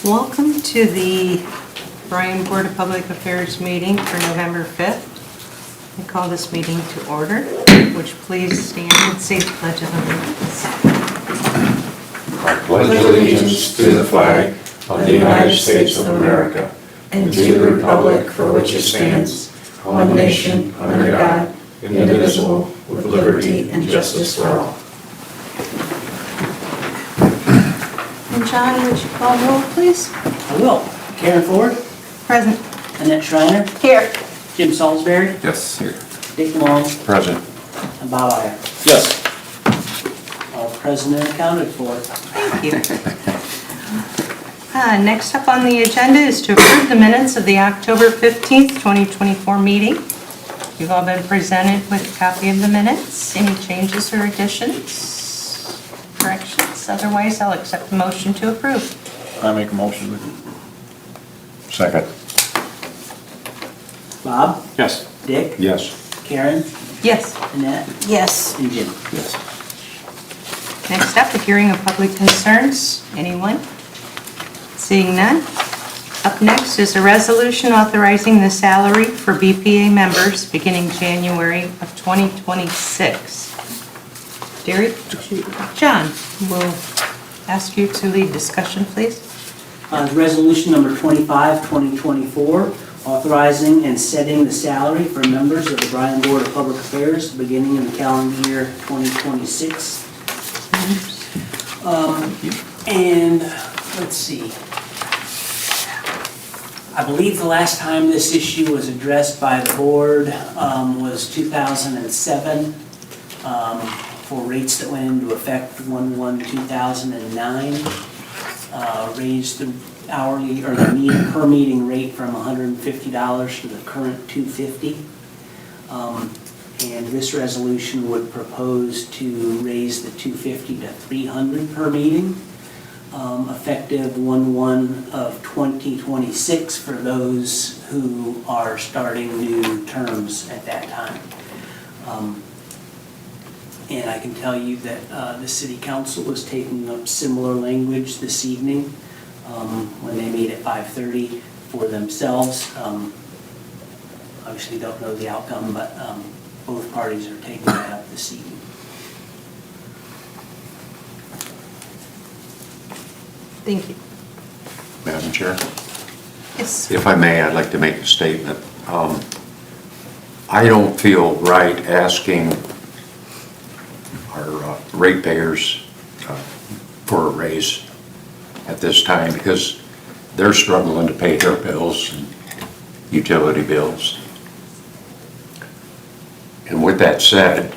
Welcome to the Bryan Board of Public Affairs meeting for November 5th. I call this meeting to order. Would you please stand and say the Pledge of Allegiance? I pledge allegiance to the flag of the United States of America and to the republic for which it stands, one nation, under God, indivisible, with liberty and justice for all. And John, would you call the roll, please? I will. Karen Ford, Present. Annette Schreiner, Here. Jim Salsbury, Yes, here. Dick Long, Present. and Bob Eyre. Yes. All present and accounted for. Thank you. Next up on the agenda is to approve the minutes of the October 15th, 2024 meeting. You've all been presented with a copy of the minutes. Any changes or additions, corrections? Otherwise, I'll accept the motion to approve. I make a motion. Second. Bob, Yes. Dick, Yes. Karen, Yes. Annette, Yes. and Jim. Yes. Next up, a hearing of public concerns. Anyone? Seeing none. Up next is a resolution authorizing the salary for BPA members beginning January of 2026. John, we'll ask you to lead discussion, please. Resolution number 25, 2024, authorizing and setting the salary for members of the Bryan Board of Public Affairs beginning in the calendar year 2026. And let's see. I believe the last time this issue was addressed by the board was 2007 for rates that went into effect 1/1/2009. Raised the hourly or the per meeting rate from $150 to the current $250. And this resolution would propose to raise the $250 to $300 per meeting, effective 1/1/2026 for those who are starting new terms at that time. And I can tell you that the City Council was taking up similar language this evening when they meet at 5:30 for themselves. Obviously don't know the outcome, but both parties are taking that up this evening. Thank you. Madam Chair, Yes. if I may, I'd like to make a statement. I don't feel right asking our ratepayers for a raise at this time because they're struggling to pay their bills and utility bills. And with that said,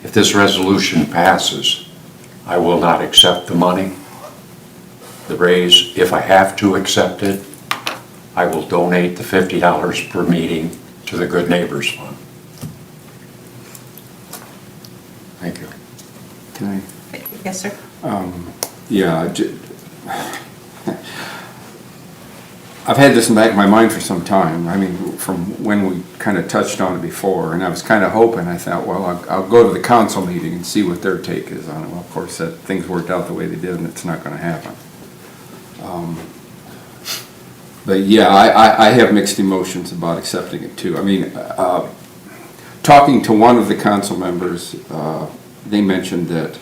if this resolution passes, I will not accept the money, the raise. If I have to accept it, I will donate the $50 per meeting to the Good Neighbors Fund. Thank you. Can I? Yes, sir. Yeah, I've had this in the back of my mind for some time. I mean, from when we kind of touched on it before, and I was kind of hoping, I thought, well, I'll go to the council meeting and see what their take is on it. Well, of course, that things worked out the way they did, and it's not going to happen. But yeah, I have mixed emotions about accepting it too. I mean, talking to one of the council members, they mentioned that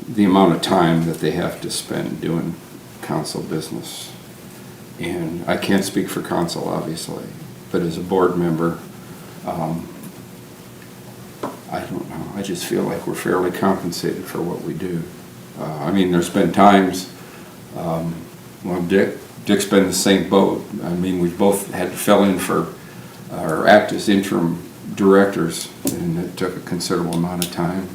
the amount of time that they have to spend doing council business. And I can't speak for council, obviously, but as a board member, I don't know. I just feel like we're fairly compensated for what we do. I mean, there's been times, well, Dick's been in the same boat. I mean, we've both had to fill in for or act as interim directors, and it took a considerable amount of time.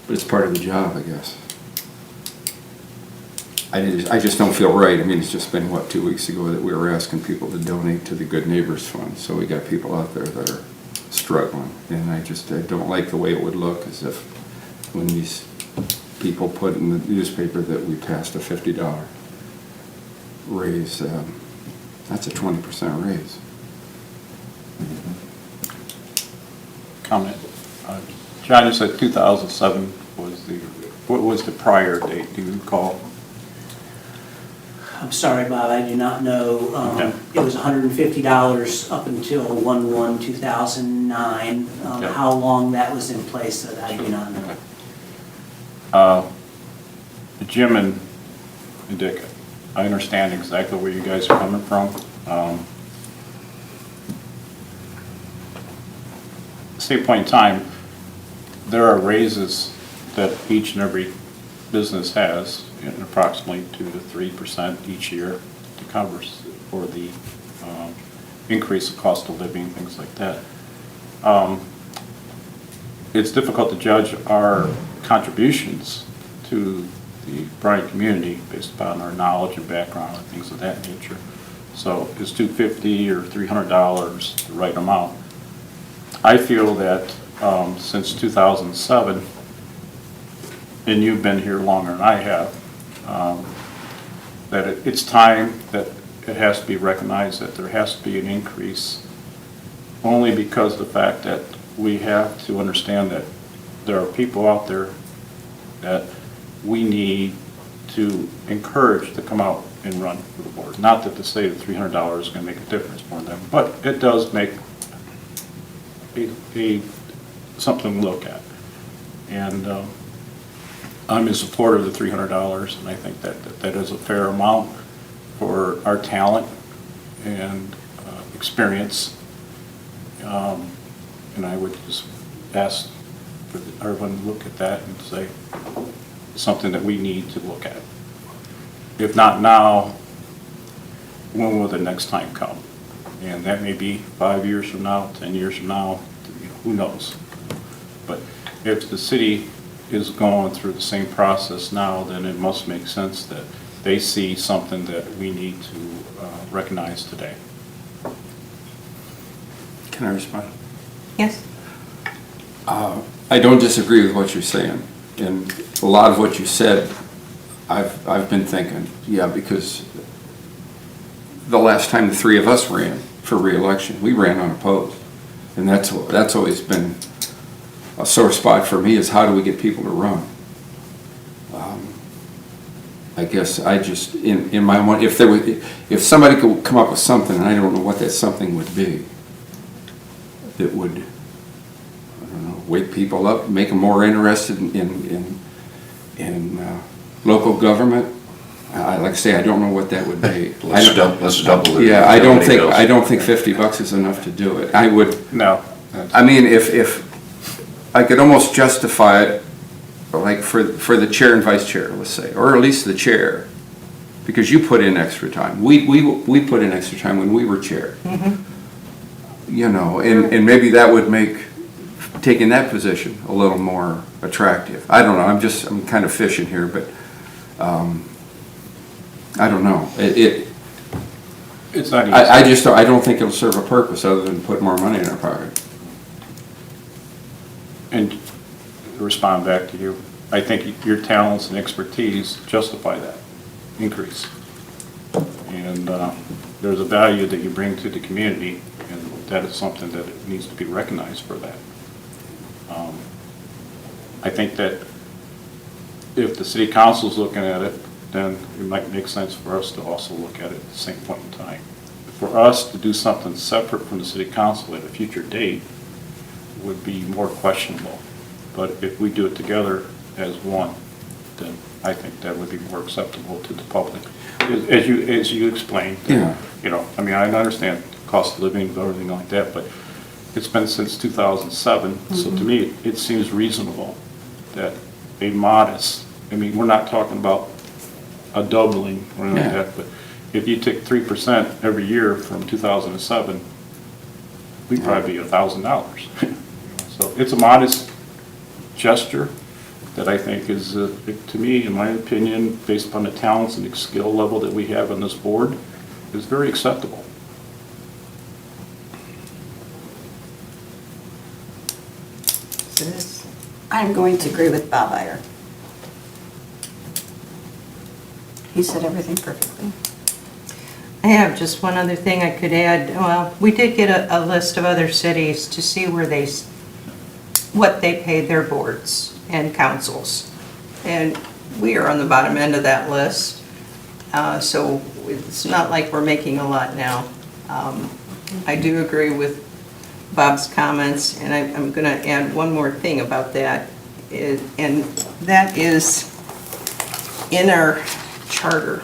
But it's part of the job, I guess. I just don't feel right. I mean, it's just been, what, 2 weeks ago that we were asking people to donate to the Good Neighbors Fund. So we got people out there that are struggling. And I don't like the way it would look as if when these people put in the newspaper that we passed a $50 raise, that's a 20% raise. Comment. John, you said 2007 was the What was the prior date, do you recall? I'm sorry, Bob, I do not know. Okay. It was $150 up until 1/1/2009. Okay. How long that was in place, that I do not know. Jim and Dick, I understand exactly where you guys are coming from. Same point in time, there are raises that each and every business has, approximately 2 to 3% each year to cover for the increase of cost of living, things like that. It's difficult to judge our contributions to the Bryan community based upon our knowledge and background and things of that nature. So is $250 or $300 the right amount? I feel that since 2007, and you've been here longer than I have, that it's time that it has to be recognized that there has to be an increase, only because of the fact that we have to understand that there are people out there that we need to encourage to come out and run for the board. Not that to say that $300 is going to make a difference for them, but it does make something to look at. And I'm in support of the $300, and I think that is a fair amount for our talent and experience. And I would just ask for everyone to look at that and say, something that we need to look at. If not now, when will the next time come? And that may be 5 years from now, 10 years from now, who knows? But if the city is going through the same process now, then it must make sense that they see something that we need to recognize today. Can I respond? Yes? I don't disagree with what you're saying, and a lot of what you said, I've been thinking, yeah, because the last time the three of us ran for re-election, we ran unopposed, and that's always been a sore spot for me, is how do we get people to run? I guess I just, in my mind, if somebody could come up with something, and I don't know what that something would be, that would, I don't know, wake people up, make them more interested in local government. Like I say, I don't know what that would be. Let's double it. Yeah, I don't think $50 is enough to do it. I would. No. I mean, if I could almost justify it, like for the chair and vice chair, let's say, or at least the chair, because you put in extra time. We put in extra time when we were chair. Mm-hmm. You know, and maybe that would make taking that position a little more attractive. I don't know. I'm kind of fishing here, but I don't know. It's not easy. I don't think it'll serve a purpose other than put more money in our pocket. And to respond back to you, I think your talents and expertise justify that increase. And there's a value that you bring to the community, and that is something that needs to be recognized for that. I think that if the city council's looking at it, then it might make sense for us to also look at it at the same point in time. For us to do something separate from the city council at a future date would be more questionable. But if we do it together as one, then I think that would be more acceptable to the public. As you explained, Yeah. you know, I mean, I understand cost of living and everything like that, but it's been since 2007, so to me, it seems reasonable that a modest, I mean, we're not talking about a doubling or anything like Yeah. that, but if you take 3% every year from 2007, we'd probably be $1,000. So it's a modest gesture that I think is, to me, in my opinion, based upon the talents and the skill level that we have on this board, is very acceptable. I'm going to agree with Bob Eyre. He said everything perfectly. I have just one other thing I could add. Well, we did get a list of other cities to see what they pay their boards and councils. And we are on the bottom end of that list. So it's not like we're making a lot now. I do agree with Bob's comments, and I'm going to add one more thing about that. And that is in our charter.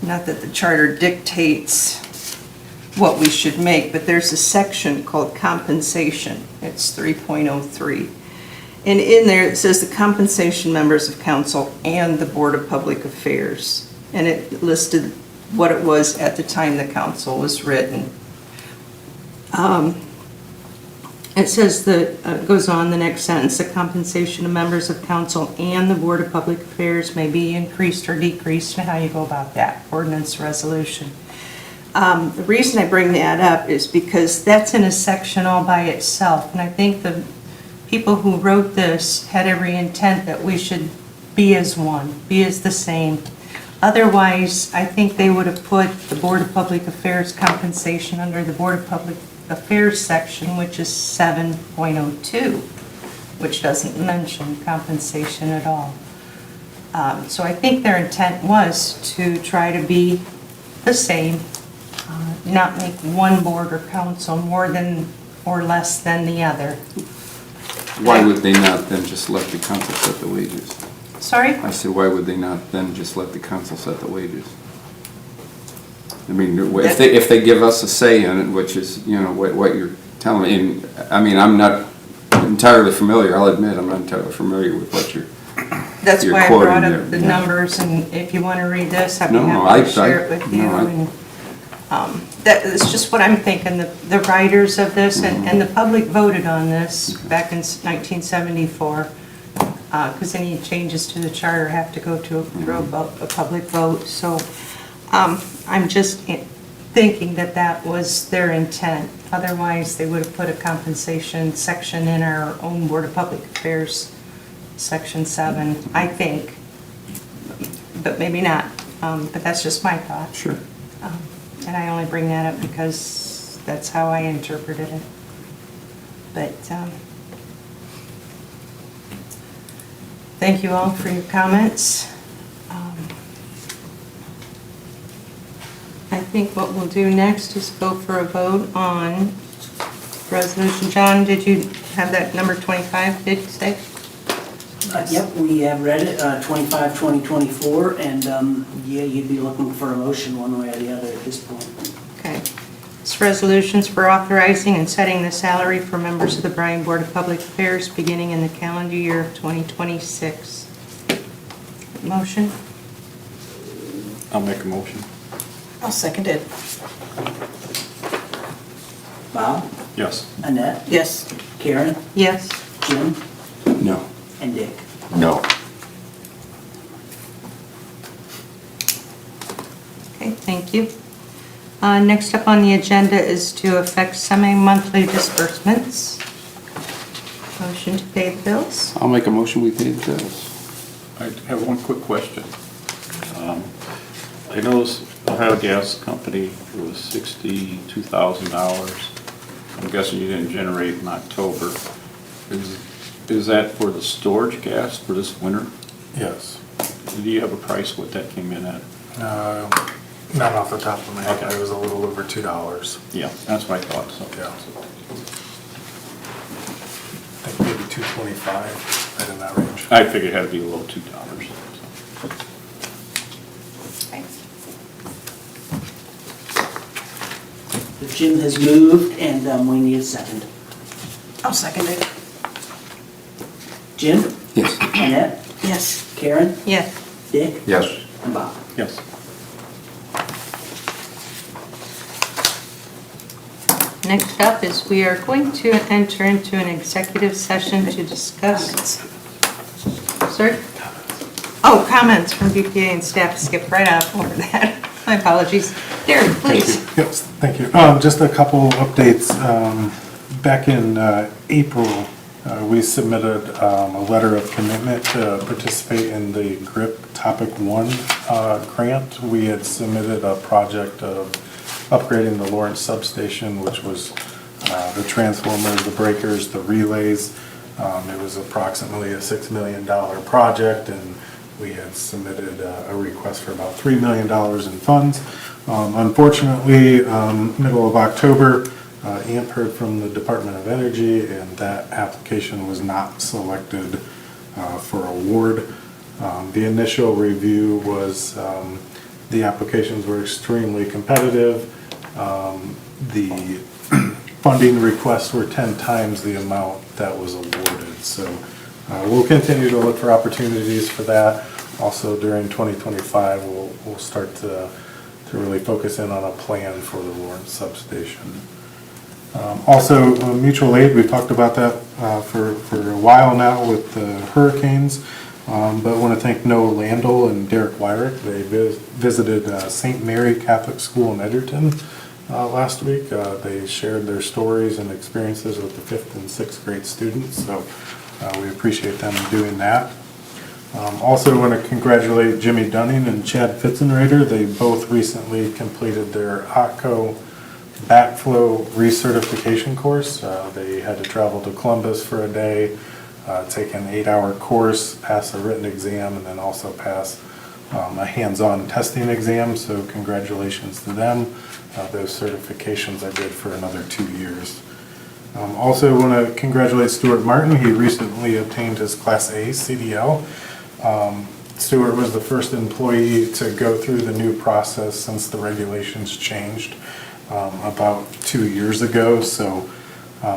Not that the charter dictates what we should make, but there's a section called compensation. It's 3.03. And in there, it says the compensation members of council and the Board of Public Affairs. And it listed what it was at the time the council was written. It says that, goes on the next sentence, the compensation of members of council and the Board of Public Affairs may be increased or decreased, and how you go about that, ordinance resolution. The reason I bring that up is because that's in a section all by itself, and I think the people who wrote this had every intent that we should be as one, be as the same. Otherwise, I think they would have put the Board of Public Affairs compensation under the Board of Public Affairs section, which is 7.02, which doesn't mention compensation at all. So I think their intent was to try to be the same, not make one board or council more than or less than the other. Why would they not then just let the council set the wages? Sorry? I said, why would they not then just let the council set the wages? I mean, if they give us a say in it, which is, you know, what you're telling me, and, I mean, I'm not entirely familiar, I'll admit, I'm not entirely familiar with what you're That's you're why I quoting brought there. up the Yeah. numbers, and if you want to read this, I'd be No, happy to I- share it with you. no, I- And, that is just what I'm thinking, the writers of this, and the public voted on this back in 1974, because any changes to the charter have to go to a public vote, so I'm just thinking that that was their intent. Otherwise, they would have put a compensation section in our own Board of Public Affairs, Section 7, I think, but maybe not, but that's just my thought. Sure. And I only bring that up because that's how I interpreted it. But thank you all for your comments. I think what we'll do next is go for a vote on resolution. John, did you have that number 25, did you say? Yep, we have read it, 25, 2024, and yeah, you'd be looking for a motion one way or the other at this point. Okay. It's resolutions for authorizing and setting the salary for members of the Bryan Board of Public Affairs beginning in the calendar year of 2026. Motion? I'll make a motion. I'll second it. Bob, Yes. Annette, Yes. Karen, Yes. Jim, No. and Dick. No. Okay, thank you. Next up on the agenda is to effect semi-monthly disbursements. Motion to pay the bills? I'll make a motion, we pay the bills. I have one quick question. I noticed Ohio Gas Company was $62,000. I'm guessing you didn't generate in October. Is that for the storage gas for this winter? Yes. Do you have a price what that came in at? Not off the top of my head, Okay. it was a little over $2. Yeah, that's what I thought, so. Yeah. I think maybe 225, right in that range. I figured it had to be below $2. So Jim has moved, and we need a second. I'll second it. Jim, Yes. Annette, Yes. Karen, Yes. Dick, Yes. and Bob. Yes. Next up is we are going to enter into an executive session to discuss. Sorry? Oh, comments from BPA and staff. Skip right up over that. My apologies. Derek, please. Yes, thank you. Just a couple updates. Back in April, we submitted a letter of commitment to participate in the GRIP Topic 1 grant. We had submitted a project of upgrading the Lawrence substation, which was the transformers, the breakers, the relays. It was approximately a $6 million project, and we had submitted a request for about $3 million in funds. Unfortunately, middle of October, AMP heard from the Department of Energy, and that application was not selected for award. The initial review was the applications were extremely competitive. The funding requests were 10 times the amount that was awarded. So we'll continue to look for opportunities for that. Also during 2025, we'll start to really focus in on a plan for the Lawrence substation. Also, mutual aid, we've talked about that for a while now with the hurricanes. But I want to thank Noah Landell and Derek Wyrick. They visited St. Mary Catholic School in Edgerton last week. They shared their stories and experiences with the 5th and 6th grade students, so we appreciate them doing that. Also want to congratulate Jimmy Dunning and Chad Fitzenreiter. They both recently completed their OTCO backflow recertification course. They had to travel to Columbus for a day, take an 8-hour course, pass a written exam, and then also pass a hands-on testing exam, so congratulations to them. Those certifications are good for another 2 years. Also want to congratulate Stuart Martin. He recently obtained his Class A CDL. Stuart was the first employee to go through the new process since the regulations changed about 2 years ago. So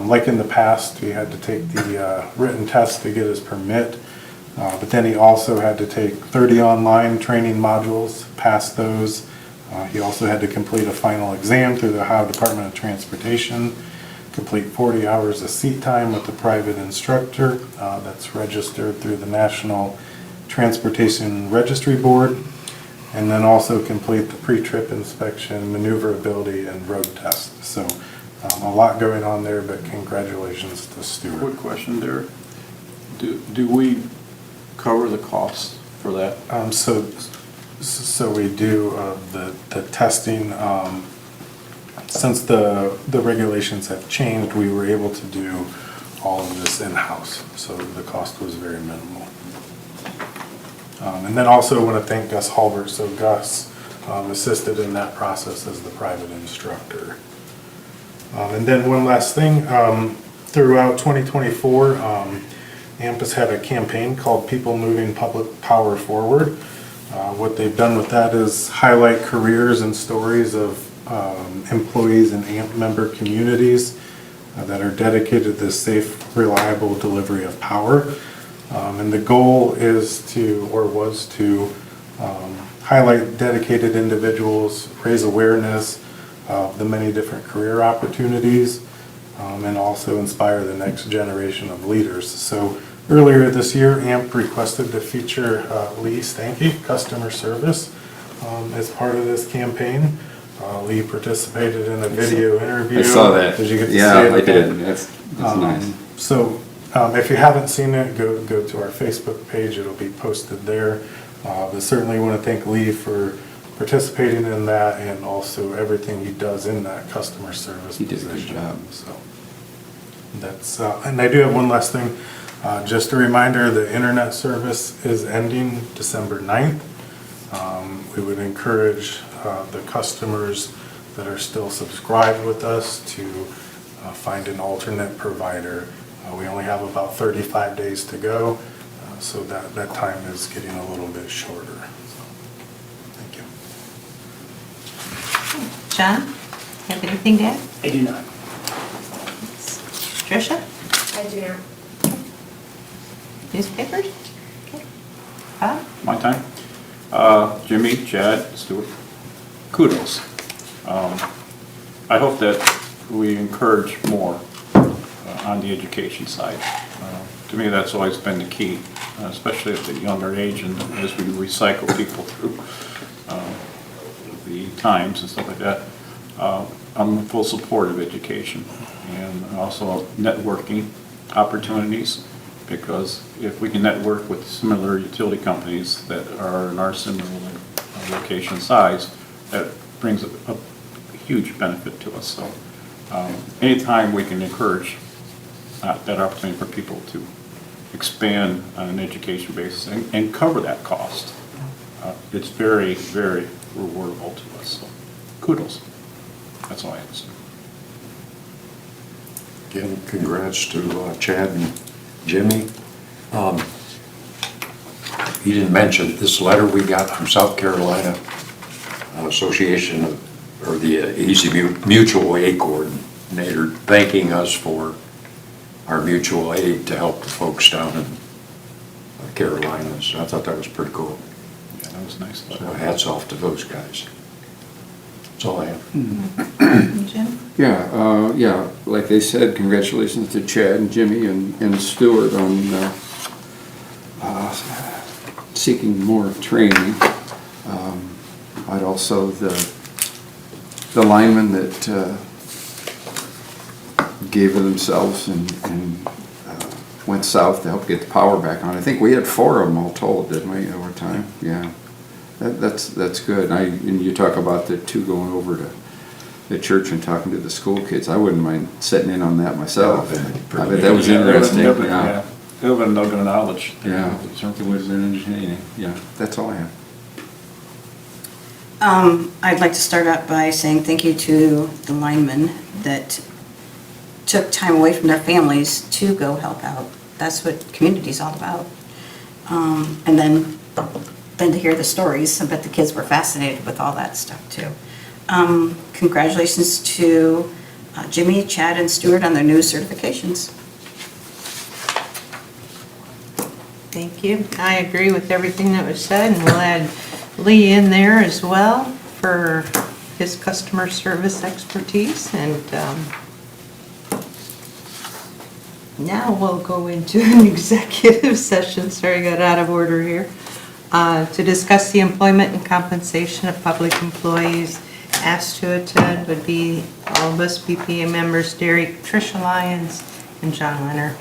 like in the past, he had to take the written test to get his permit, but then he also had to take 30 online training modules, pass those. He also had to complete a final exam through the Ohio Department of Transportation, complete 40 hours of seat time with a private instructor that's registered through the National Transportation Registry Board, and then also complete the pre-trip inspection, maneuverability, and road test. So a lot going on there, but congratulations to Stuart. Quick question there. Do we cover the costs for that? So we do the testing. Since the regulations have changed, we were able to do all of this in-house, so the cost was very minimal. And then also want to thank Gus Halbert. So Gus assisted in that process as the private instructor. And then one last thing, throughout 2024, AMP has had a campaign called People Moving Public Power Forward. What they've done with that is highlight careers and stories of employees in AMP member communities that are dedicated to safe, reliable delivery of power. And the goal is to, or was to, highlight dedicated individuals, raise awareness of the many different career opportunities, and also inspire the next generation of leaders. So earlier this year, AMP requested to feature Lee Stanke, customer service, as part of this campaign. Lee participated in a video interview. I saw that. Did you get to Yeah, see it? I did. That's nice. So if you haven't seen it, go to our Facebook page. It'll be posted there. But certainly want to thank Lee for participating in that and also everything he does in that customer service He did a position. good job. So that's and I do have one last thing. Just a reminder, the internet service is ending December 9th. We would encourage the customers that are still subscribed with us to find an alternate provider. We only have about 35 days to go, so that time is getting a little bit shorter. So, thank you. John, you have anything to add? I do not. Tricia? I do not. Newspapers? Okay. Bob? My time? Jimmy, Chad, Stuart, kudos. I hope that we encourage more on the education side. To me, that's always been the key, especially at the younger age and as we recycle people through the times and stuff like that. I'm in full support of education and also networking opportunities, because if we can network with similar utility companies that are in our similar location size, that brings a huge benefit to us. So anytime we can encourage that opportunity for people to expand on an education basis and cover that cost. It's very, very rewardable to us, so kudos. That's all I have to say. Again, congrats to Chad and Jimmy. He didn't mention this letter we got from South Carolina Association or the Easy Mutual Aid Coordinator thanking us for our mutual aid to help the folks down in Carolinas. I thought that was pretty cool. Yeah, that was nice. So hats off to those guys. That's all I have. Jim? Yeah, like they said, congratulations to Chad and Jimmy and Stuart on seeking more training. I'd also, the linemen that gave of themselves and went south to help get the power back on. I think we had 4 of them all told, didn't we, over time? Yeah. That's good. And you talk about the 2 going over to the church and talking to the school kids. I wouldn't mind sitting in on that myself. I bet that was interesting. Yeah, it would have been no good knowledge. Yeah, it certainly would have been entertaining. Yeah, that's all I have. I'd like to start out by saying thank you to the linemen that took time away from their families to go help out. That's what community's all about. And then to hear the stories, I bet the kids were fascinated with all that stuff too. Congratulations to Jimmy, Chad, and Stuart on their new certifications. Thank you. I agree with everything that was said, and we'll add Lee in there as well for his customer service expertise. And now we'll go into an executive session. Sorry, I got out of order here. To discuss the employment and compensation of public employees. Asked to attend would be all of us BPA members, Derek, Tricia Lyons, and John Leonard.